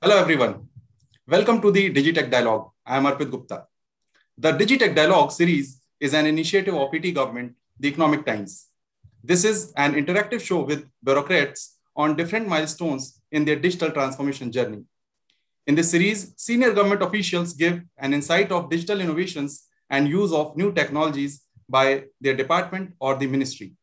Hello everyone. Welcome to the Digitech Dialogue. I am Arpit Gupta. The Digitech Dialogue series is an initiative of ET government, the Economic Times. This is an interactive show with bureaucrats on different milestones in their digital transformation journey. In this series, senior government officials give an insight of digital innovations and use of new technologies by their department or the ministry.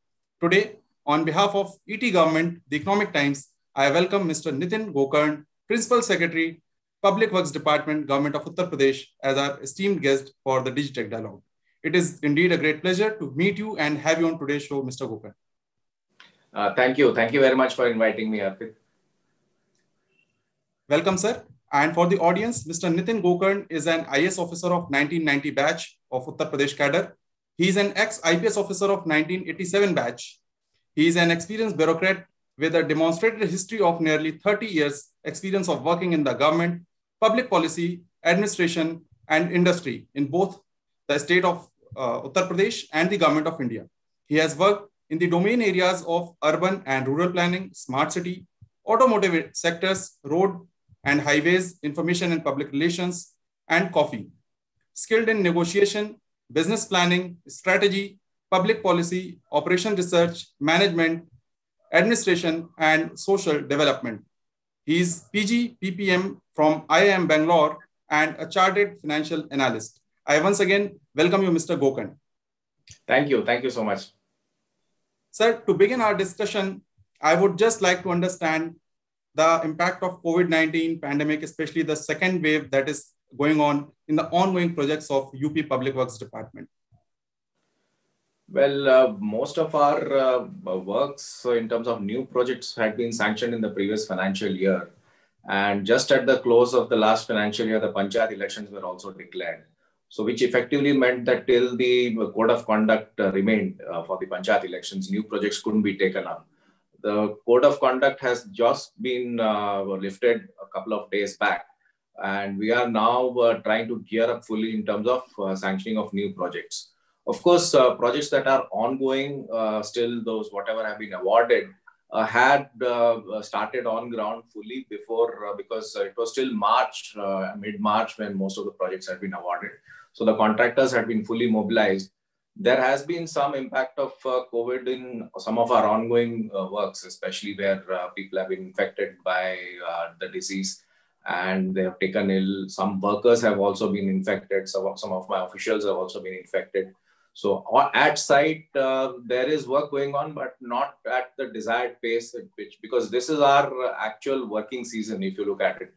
Today, on behalf of ET government, the Economic Times, I welcome Mr. Nitin Gokarn, Principal Secretary, Public Works Department, Government of Uttar Pradesh, as our esteemed guest for the Digitech Dialogue. It is indeed a great pleasure to meet you and have you on today's show, Mr. Gokarn. Thank you. Thank you very much for inviting me, Arpit. Welcome, sir. And for the audience, Mr. Nitin Gokarn is an IS officer of 1990 batch of Uttar Pradesh cadre. He is an ex-IPS officer of 1987 batch. He is an experienced bureaucrat with a demonstrated history of nearly 30 years experience of working in the government, public policy, administration, and industry in both the state of Uttar Pradesh and the government of India. He has worked in the domain areas of urban and rural planning, smart city, automotive sectors, road and highways, information and public relations, and coffee. Skilled in negotiation, business planning, strategy, public policy, operation research, management, administration, and social development. He is PG PPM from IIM Bangalore and a chartered financial analyst. I once again welcome you, Mr. Gokarn. Thank you. Thank you so much. Sir, to begin our discussion, I would just like to understand the impact of COVID-19 pandemic, especially the second wave that is going on in the ongoing projects of UP Public Works Department. Well, most of our works in terms of new projects had been sanctioned in the previous financial year. And just at the close of the last financial year, the Panchayat elections were also declared. So which effectively meant that till the code of conduct remained for the Panchayat elections, new projects couldn't be taken up. The code of conduct has just been lifted a couple of days back. And we are now trying to gear up fully in terms of sanctioning of new projects. Of course, projects that are ongoing, still those whatever have been awarded, had started on ground fully before because it was still March, mid-March when most of the projects had been awarded. So the contractors had been fully mobilized. There has been some impact of COVID in some of our ongoing works, especially where people have been infected by the disease and they have taken ill. Some workers have also been infected. Some of my officials have also been infected. So at site, there is work going on, but not at the desired pace, because this is our actual working season, if you look at it.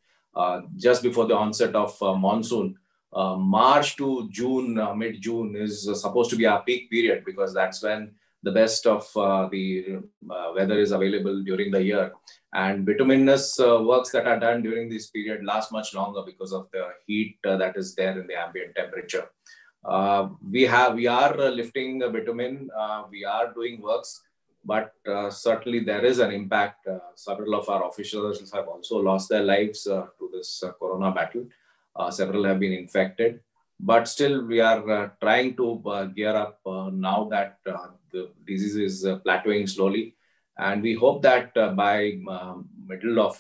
Just before the onset of monsoon, March to June, mid-June is supposed to be our peak period, because that's when the best of the weather is available during the year. And bituminous works that are done during this period last much longer because of the heat that is there in the ambient temperature. We are lifting bitumen, we are doing works, but certainly there is an impact. Several of our officials have also lost their lives to this corona battle. Several have been infected, but still we are trying to gear up now that the disease is plateauing slowly. And we hope that by middle of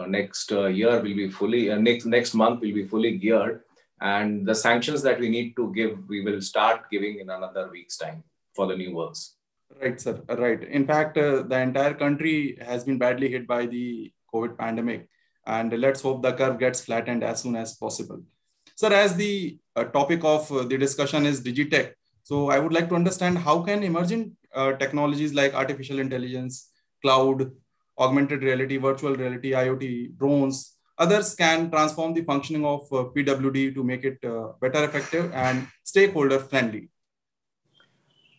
next year will be fully, next month will be fully geared. And the sanctions that we need to give, we will start giving in another week's time for the new works. Right, sir. Right. In fact, the entire country has been badly hit by the COVID pandemic. And let's hope the curve gets flattened as soon as possible. Sir, as the topic of the discussion is Digitech, so I would like to understand how can emerging technologies like artificial intelligence, cloud, augmented reality, virtual reality, IoT, drones, others can transform the functioning of PWD to make it better effective and stakeholder friendly?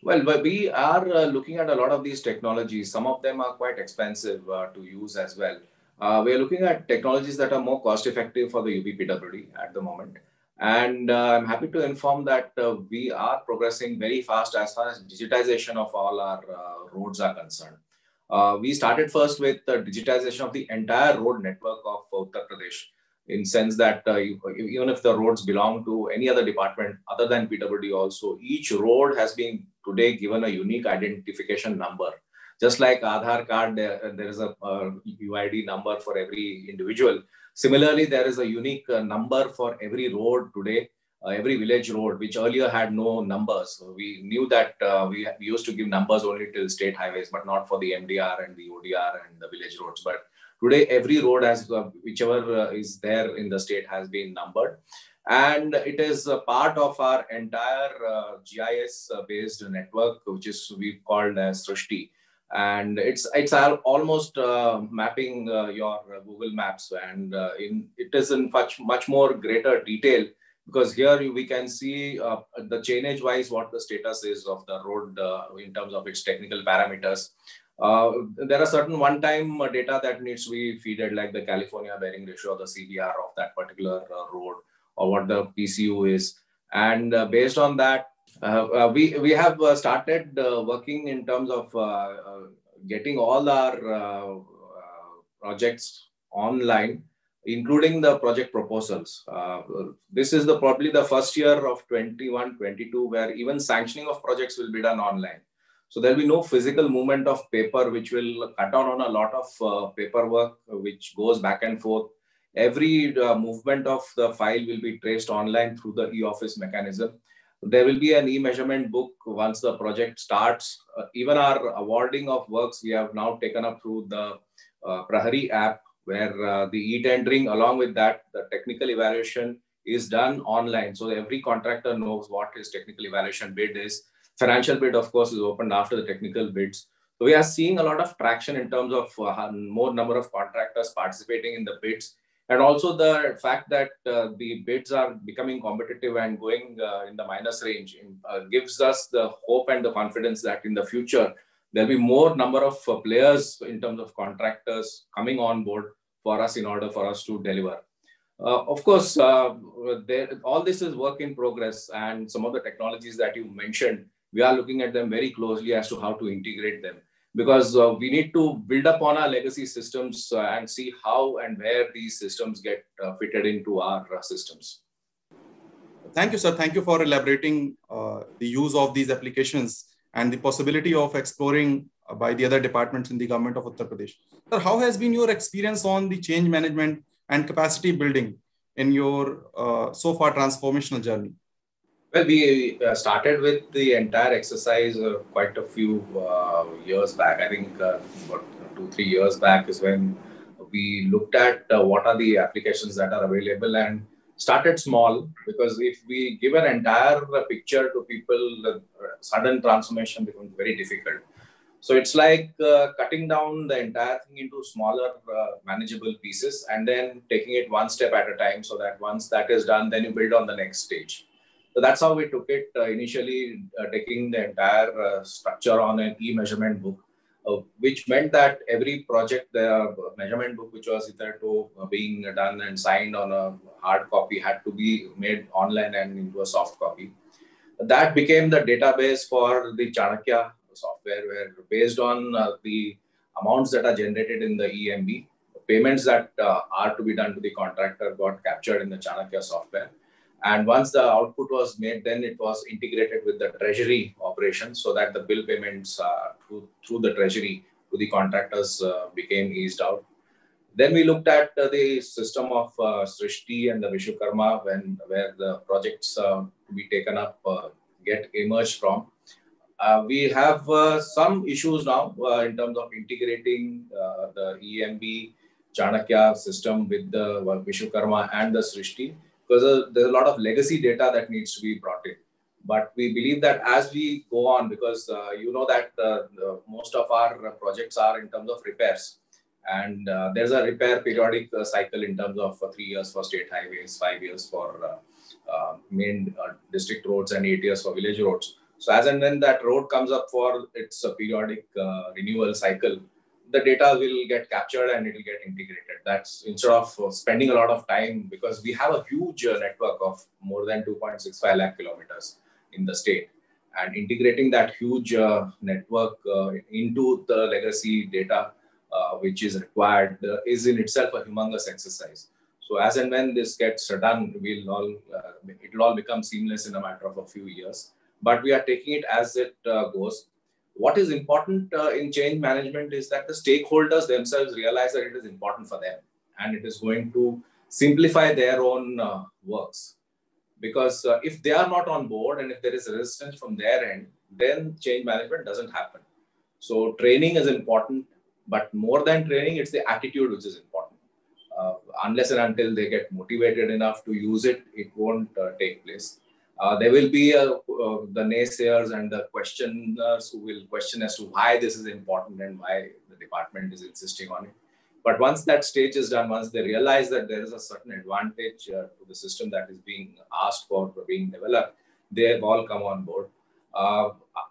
Well, we are looking at a lot of these technologies. Some of them are quite expensive to use as well. We are looking at technologies that are more cost effective for the UP-PWD at the moment. And I'm happy to inform that we are progressing very fast as far as digitization of all our roads are concerned. We started first with the digitization of the entire road network of Uttar Pradesh, in sense that even if the roads belong to any other department other than PWD also, each road has been today given a unique identification number. Just like Aadhaar card, there is a UID number for every individual. Similarly, there is a unique number for every road today, every village road, which earlier had no numbers. So we knew that we used to give numbers only till state highways, but not for the MDR and the ODR and the village roads. But today, every road has, whichever is there in the state has been numbered. And it is a part of our entire GIS-based network, which is we've called as Srishti. And it's almost mapping your Google Maps, and it is in much more greater detail, because here we can see the chainage wise what the status is of the road in terms of its technical parameters. There are certain one-time data that needs to be fed, like the California bearing ratio or the CBR of that particular road, or what the PCU is. And based on that, we have started working in terms of getting all our projects online, including the project proposals. This is probably the first year of 21-22 where even sanctioning of projects will be done online. So there will be no physical movement of paper, which will cut down on a lot of paperwork, which goes back and forth. Every movement of the file will be traced online through the e-office mechanism. There will be an e-measurement book once the project starts. Even our awarding of works, we have now taken up through the Prahari app, where the e-tendering, along with that, the technical evaluation is done online. So every contractor knows what his technical evaluation bid is. Financial bid, of course, is opened after the technical bids. So we are seeing a lot of traction in terms of more number of contractors participating in the bids. And also the fact that the bids are becoming competitive and going in the minus range gives us the hope and the confidence that in the future, there'll be more number of players in terms of contractors coming on board for us in order for us to deliver. Of course, all this is work in progress, and some of the technologies that you mentioned, we are looking at them very closely as to how to integrate them, because we need to build up on our legacy systems and see how and where these systems get fitted into our systems. Thank you, sir. Thank you for elaborating the use of these applications and the possibility of exploring by the other departments in the government of Uttar Pradesh. Sir, how has been your experience on the change management and capacity building in your so far transformational journey? Well, we started with the entire exercise quite a few years back. I think about 2-3 years back is when we looked at what are the applications that are available and started small, because if we give an entire picture to people, sudden transformation becomes very difficult. So it's like cutting down the entire thing into smaller manageable pieces and then taking it one step at a time, so that once that is done, then you build on the next stage. So that's how we took it initially, taking the entire structure on an e-measurement book, which meant that every project, the measurement book, which was hitherto being done and signed on a hard copy, had to be made online and into a soft copy. That became the database for the Chanakya software, where based on the amounts that are generated in the EMB, payments that are to be done to the contractor got captured in the Chanakya software. And once the output was made, then it was integrated with the treasury operations, so that the bill payments through the treasury to the contractors became eased out. Then we looked at the system of Srishti and the Vishwakarma, where the projects to be taken up get emerged from. We have some issues now in terms of integrating the EMB Chanakya system with the Vishwakarma and the Srishti, because there's a lot of legacy data that needs to be brought in. But we believe that as we go on, because you know that most of our projects are in terms of repairs, and there's a repair periodic cycle in terms of 3 years for state highways, 5 years for main district roads, and 8 years for village roads. So as and when that road comes up for its periodic renewal cycle, the data will get captured and it will get integrated. That's instead of spending a lot of time, because we have a huge network of more than 2.65 lakh kilometers in the state, and integrating that huge network into the legacy data which is required is in itself a humongous exercise. So as and when this gets done, it will all become seamless in a matter of a few years. But we are taking it as it goes. What is important in change management is that the stakeholders themselves realize that it is important for them and it is going to simplify their own works. Because if they are not on board and if there is resistance from their end, then change management doesn't happen. So training is important, but more than training, it's the attitude which is important. Unless and until they get motivated enough to use it, it won't take place. There will be the naysayers and the questioners who will question as to why this is important and why the department is insisting on it. But once that stage is done, once they realize that there is a certain advantage to the system that is being asked for being developed, they have all come on board.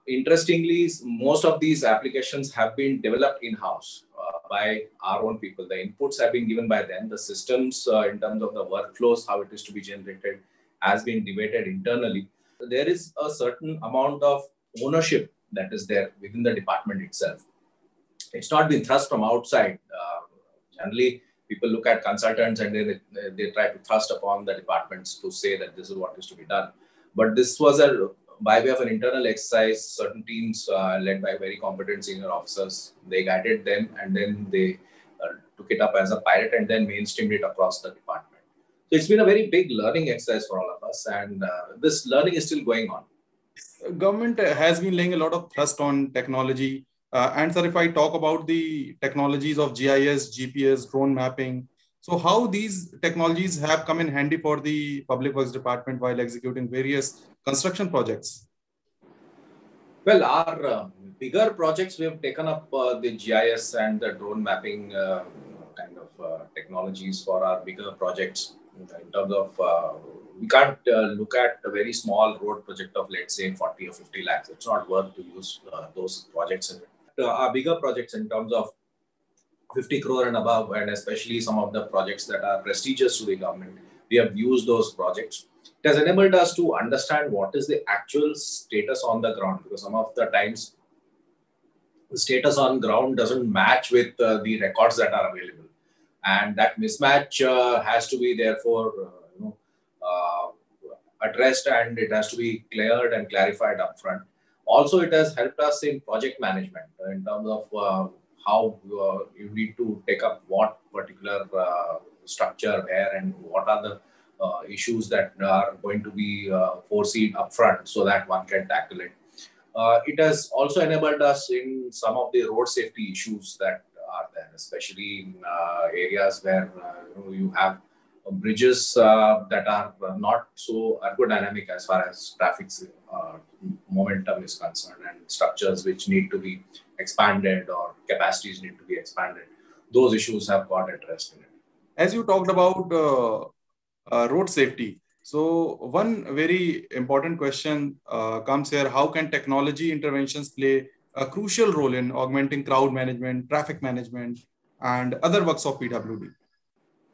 Interestingly, most of these applications have been developed in-house by our own people. The inputs have been given by them. The systems in terms of the workflows, how it is to be generated, has been debated internally. There is a certain amount of ownership that is there within the department itself. It's not been thrust from outside. Generally, people look at consultants and they try to thrust upon the departments to say that this is what is to be done. But this was by way of an internal exercise. Certain teams led by very competent senior officers, they guided them and then they took it up as a pilot and then mainstreamed it across the department. So it's been a very big learning exercise for all of us, and this learning is still going on. Government has been laying a lot of thrust on technology. And sir, if I talk about the technologies of GIS, GPS, drone mapping, so how these technologies have come in handy for the Public Works Department while executing various construction projects? Well, our bigger projects, we have taken up the GIS and the drone mapping kind of technologies for our bigger projects. In terms of, we can't look at a very small road project of, let's say, 40 or 50 lakhs. It's not worth to use those projects in it. Our bigger projects in terms of 50 crore and above, and especially some of the projects that are prestigious to the government, we have used those projects. It has enabled us to understand what is the actual status on the ground, because some of the times the status on ground doesn't match with the records that are available. And that mismatch has to be therefore addressed, and it has to be cleared and clarified upfront. Also, it has helped us in project management in terms of how you need to take up what particular structure where and what are the issues that are going to be foreseen upfront so that one can tackle it. It has also enabled us in some of the road safety issues that are there, especially in areas where you have bridges that are not so ergodynamic as far as traffic momentum is concerned, and structures which need to be expanded or capacities need to be expanded. Those issues have got addressed in it. As you talked about road safety, so one very important question comes here: how can technology interventions play a crucial role in augmenting crowd management, traffic management, and other works of PWD?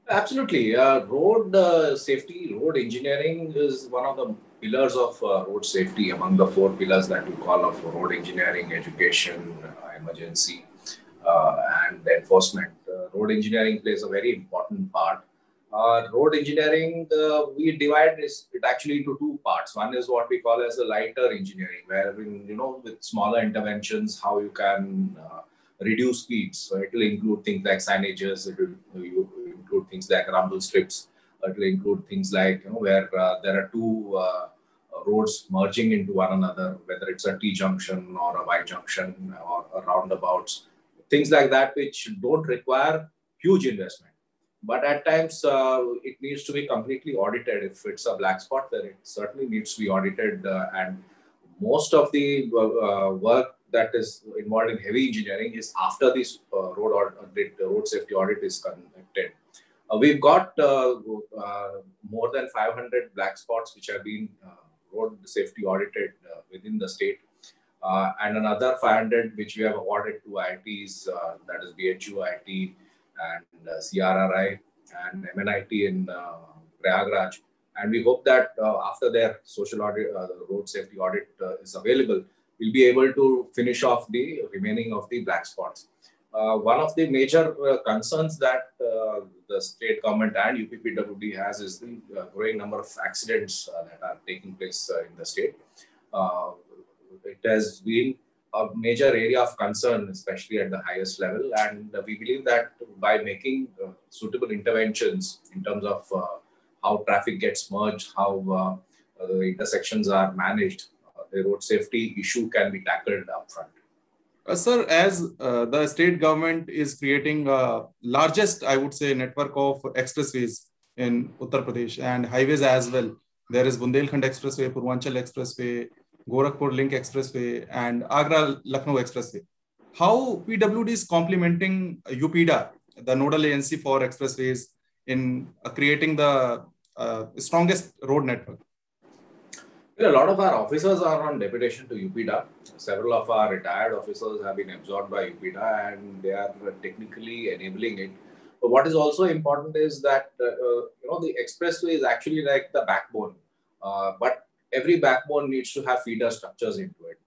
Absolutely. Road safety, road engineering is one of the pillars of road safety among the 4 pillars that we call of road engineering, education, emergency, and enforcement. Road engineering plays a very important part. Road engineering, we divide it actually into 2 parts. One is what we call as the lighter engineering, where with smaller interventions, how you can reduce speeds. So it will include things like signages, it will include things like rumble strips, it will include things like where there are 2 roads merging into one another, whether it's a T junction or a Y junction or a roundabouts, things like that which don't require huge investment. But at times it needs to be completely audited. If it's a black spot, then it certainly needs to be audited, and most of the work that is involved in heavy engineering is after this road safety audit is conducted. We've got more than 500 black spots which have been road safety audited within the state, and another 500 which we have awarded to IITs, that is BHU, IIT, and CRRI and MNIT in Prayagraj. And we hope that after their social audit, the road safety audit is available, we'll be able to finish off the remaining of the black spots. One of the major concerns that the state government and UPPWD has is the growing number of accidents that are taking place in the state. It has been a major area of concern, especially at the highest level. And we believe that by making suitable interventions in terms of how traffic gets merged, how the intersections are managed, the road safety issue can be tackled upfront. Sir, as the state government is creating largest, I would say, network of expressways in Uttar Pradesh and highways as well. There is Bundelkhand Expressway, Purvanchal Expressway, Gorakhpur Link Expressway, and Agra Lucknow Expressway. How PWD is complementing UPIDA, the nodal agency for expressways, in creating the strongest road network? Well, a lot of our officers are on deputation to UPIDA. Several of our retired officers have been absorbed by UPIDA and they are technically enabling it. But what is also important is that the expressway is actually like the backbone. But every backbone needs to have feeder structures into it.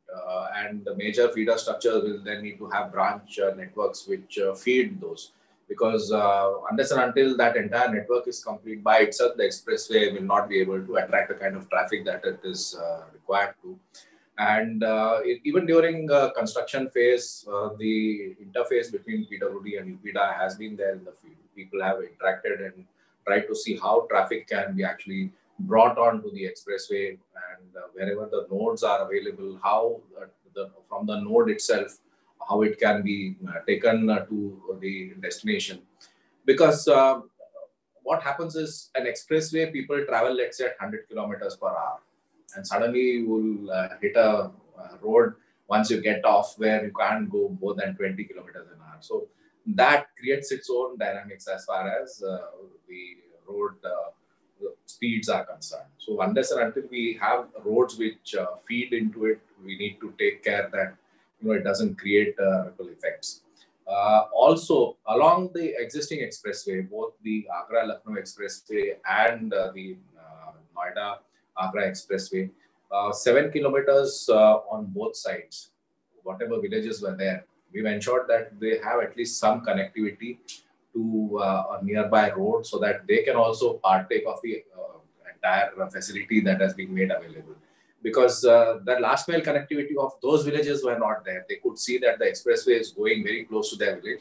And the major feeder structures will then need to have branch networks which feed those. Because unless and until that entire network is complete by itself, the expressway will not be able to attract the kind of traffic that it is required to. And even during construction phase, the interface between PWD and UPIDA has been there in the field. People have interacted and tried to see how traffic can be actually brought onto the expressway, and wherever the nodes are available, how from the node itself, how it can be taken to the destination. Because what happens is an expressway, people travel, let's say, at 100 kilometers per hour. And suddenly you will hit a road once you get off where you can't go more than 20 kilometers an hour. So that creates its own dynamics as far as the road speeds are concerned. So unless and until we have roads which feed into it, we need to take care that it doesn't create ripple effects. Also, along the existing expressway, both the Agra-Lucknow Expressway and the Noida-Agra Expressway, 7 kilometers on both sides, whatever villages were there, we've ensured that they have at least some connectivity to a nearby road so that they can also partake of the entire facility that has been made available. Because the last mile connectivity of those villages were not there. They could see that the expressway is going very close to their village,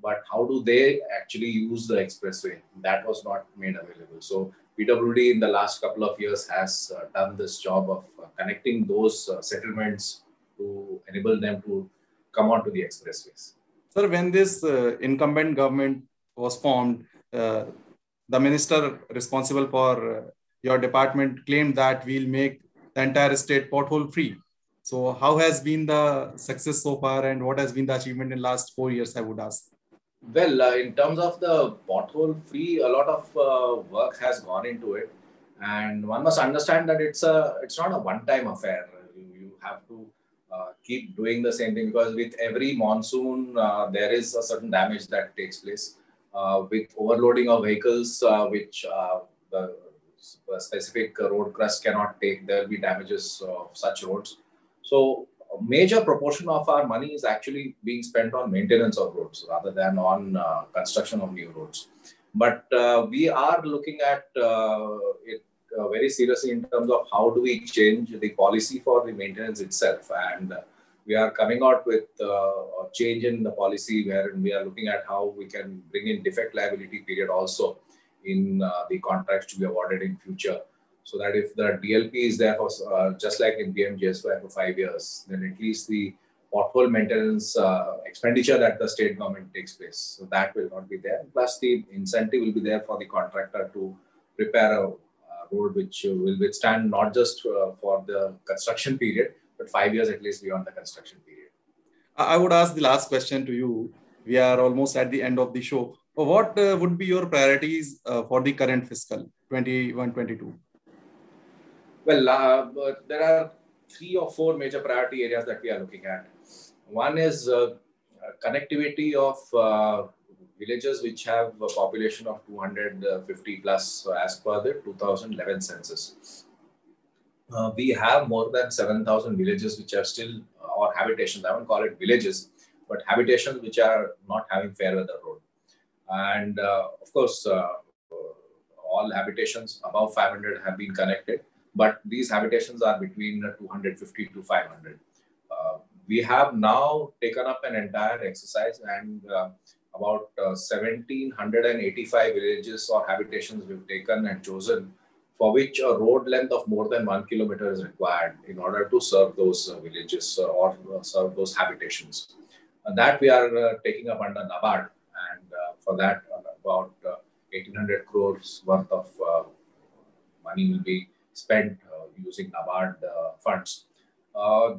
but how do they actually use the expressway? That was not made available. So PWD in the last couple of years has done this job of connecting those settlements to enable them to come onto the expressways. Sir, when this incumbent government was formed, the minister responsible for your department claimed that we'll make the entire state pothole free. So how has been the success so far and what has been the achievement in the last 4 years, I would ask? Well, in terms of the pothole free, a lot of work has gone into it. And one must understand that it's not a one-time affair. You have to keep doing the same thing, because with every monsoon, there is a certain damage that takes place. With overloading of vehicles, which the specific road crust cannot take, there will be damages of such roads. So a major proportion of our money is actually being spent on maintenance of roads rather than on construction of new roads. But we are looking at it very seriously in terms of how do we change the policy for the maintenance itself. And we are coming out with a change in the policy where we are looking at how we can bring in defect liability period also in the contracts to be awarded in future. So that if the DLP is there for, just like in PMGSY for 5 years, then at least the pothole maintenance expenditure that the state government takes place, so that will not be there. Plus the incentive will be there for the contractor to prepare a road which will withstand not just for the construction period, but 5 years at least beyond the construction period. I would ask the last question to you. We are almost at the end of the show. What would be your priorities for the current fiscal 21-22? Well, there are 3 or 4 major priority areas that we are looking at. One is connectivity of villages which have a population of 250 plus as per the 2011 census. We have more than 7,000 villages which are still, or habitations, I won't call it villages, but habitations which are not having fair weather road. And of course, all habitations above 500 have been connected, but these habitations are between 250 to 500. We have now taken up an entire exercise, and about 1,785 villages or habitations we've taken and chosen, for which a road length of more than 1 kilometer is required in order to serve those villages or serve those habitations. That we are taking up under NABARD, and for that about 1,800 crores worth of money will be spent using NABARD funds.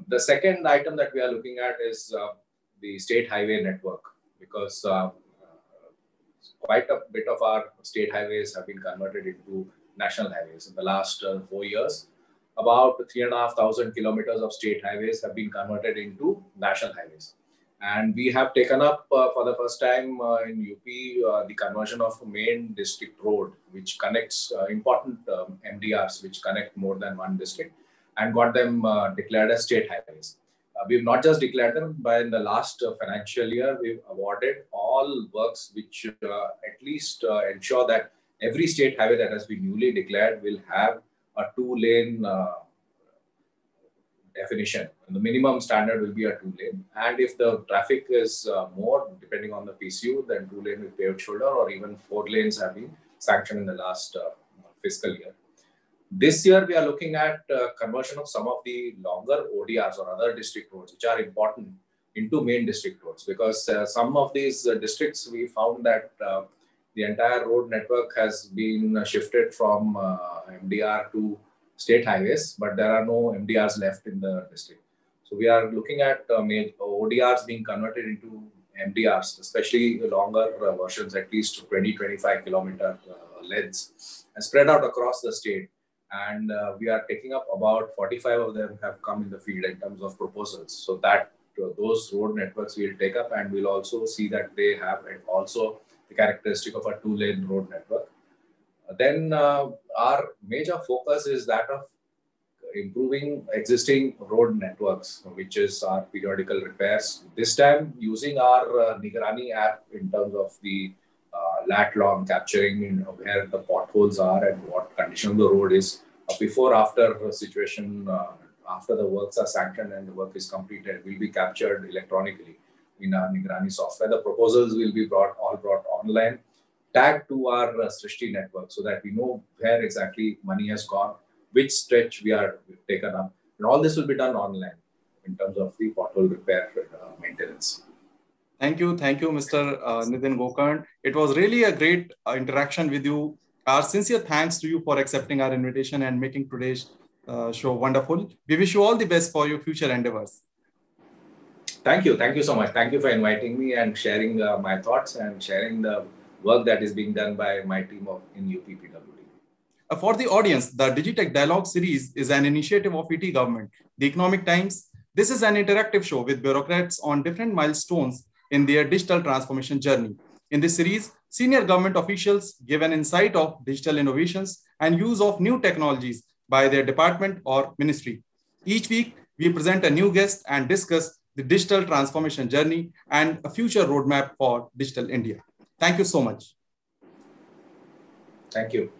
The second item that we are looking at is the state highway network, because quite a bit of our state highways have been converted into national highways in the last 4 years. About 3,500 kilometers of state highways have been converted into national highways. And we have taken up for the first time in UP the conversion of a main district road, which connects important MDRs, which connect more than one district, and got them declared as state highways. We've not just declared them, but in the last financial year, we've awarded all works which at least ensure that every state highway that has been newly declared will have a 2-lane definition. And the minimum standard will be a 2-lane. And if the traffic is more, depending on the PCU, then 2-lane with paved shoulder, or even 4 lanes have been sanctioned in the last fiscal year. This year, we are looking at conversion of some of the longer ODRs or other district roads, which are important, into main district roads, because some of these districts, we found that the entire road network has been shifted from MDR to state highways, but there are no MDRs left in the district. So we are looking at ODRs being converted into MDRs, especially the longer versions, at least 20-25 kilometer lengths, and spread out across the state. And we are taking up about 45 of them have come in the field in terms of proposals. So that those road networks we'll take up, and we'll also see that they have also the characteristic of a 2-lane road network. Then our major focus is that of improving existing road networks, which is our periodical repairs. This time using our Nigarani app in terms of the lat-long capturing where the potholes are and what condition the road is before, after situation, after the works are sanctioned and the work is completed, will be captured electronically in our Nigarani software. The proposals will be brought online, tagged to our Srishti network, so that we know where exactly money has gone, which stretch we are taken up. And all this will be done online in terms of the pothole repair maintenance. Thank you, Mr. Nitin Gokarn. It was really a great interaction with you. Our sincere thanks to you for accepting our invitation and making today's show wonderful. We wish you all the best for your future endeavors. Thank you so much. Thank you for inviting me and sharing my thoughts and sharing the work that is being done by my team in UP PWD. For the audience, the Digitech Dialogue series is an initiative of ET government, the Economic Times. This is an interactive show with bureaucrats on different milestones in their digital transformation journey. In this series, senior government officials give an insight of digital innovations and use of new technologies by their department or ministry. Each week, we present a new guest and discuss the digital transformation journey and a future roadmap for digital India. Thank you so much. Thank you.